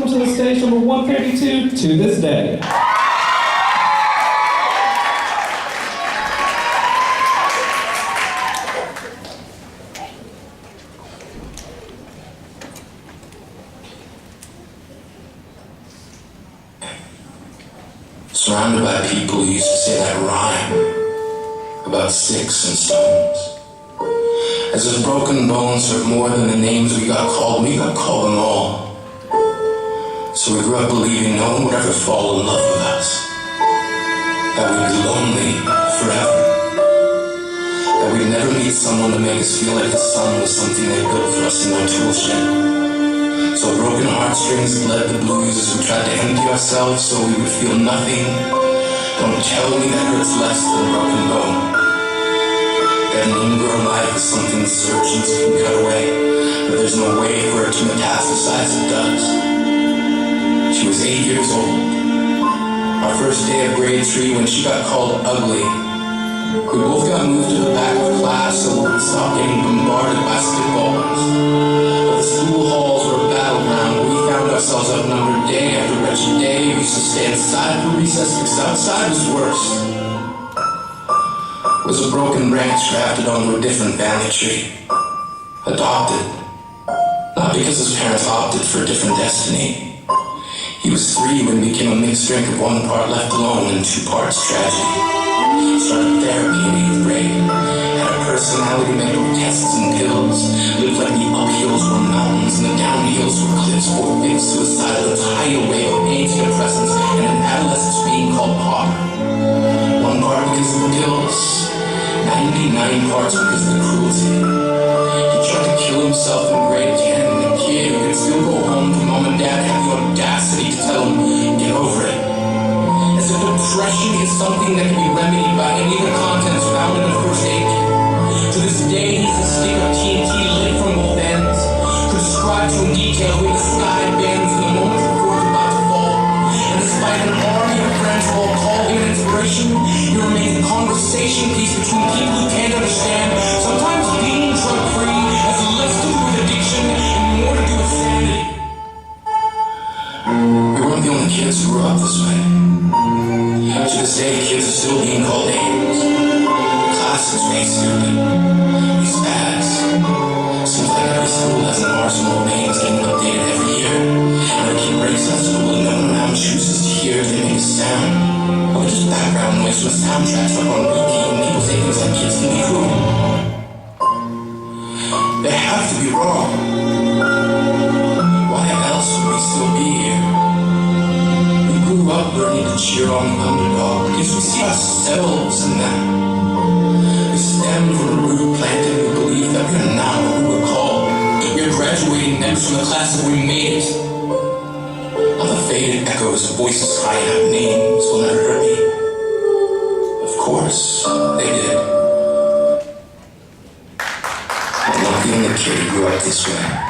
welcome to the stage number 132 to this day. Surrounded by people who used to say that rhyme about sticks and stones. As if broken bones served more than the names we got called them all. So we grew up believing no one would ever fall in love with us. That we'd be lonely forever. That we'd never meet someone to make us feel like the sun was something they built for us in their tool shed. So broken heartstrings led the blues as we tried to empty ourselves so we would feel nothing. Don't tell me that hurts less than a broken bone. That an ingrown life is something the surgeons can cut away, but there's no way for it to metastasize, it does. She was 8 years old. Our first day of grade 3 when she got called ugly. We both got moved to the back of class so we would stop getting bombarded by spitballs. But the school halls were a battleground where we found ourselves outnumbered day after wretched day. We used to stay inside for recess because outside was worse. It was a broken branch grafted onto a different family tree. Adopted. Not because his parents opted for a different destiny. He was 3 when he became a mixed drink of 1 part left alone and 2 parts tragedy. Started therapy in 8th grade. Had a personality made of tests and pills. Lived like the uphills were mountains and the downhills were cliffs. 4 big suicide with a tidal wave of antidepressants and an adolescence being called pop. 1 part because of the pills. 99 parts because of the cruelty. He tried to kill himself in grade 10 and the kid who could still go home to mom and dad had the audacity to tell him, get over it. As if depression is something that can be remedied by any of the contents found in a first aid kit. To this day, he's a stick of TNT lit from both ends. Could describe to in detail where the sky bends in the moment before it's about to fall. And despite an army of friends who all call him an inspiration, he remains a conversation piece between people who can't understand. Sometimes being drug-free has less to do with addiction and more to do with sanity. We weren't the only kids who grew up this way. To this day, kids are still being called names. The classes make stupid. These fads. Seems like every school has an arsenal of names getting updated every year. And when a kid breaks out of school and no one around chooses to hear if they make a sound. Or just background noise when soundtracks are on repeat and people say things like kids can be cruel. They have to be wrong. Why else would we still be here? Grew up learning to cheer on the underdog because we see ourselves in that. We stem from a root planted in the belief that we are not what we were called. We are graduating next from the class that we made it. Now the faded echoes of voices crying out names will never hurt me. Of course, they did. I'm not the only kid who grew up this way.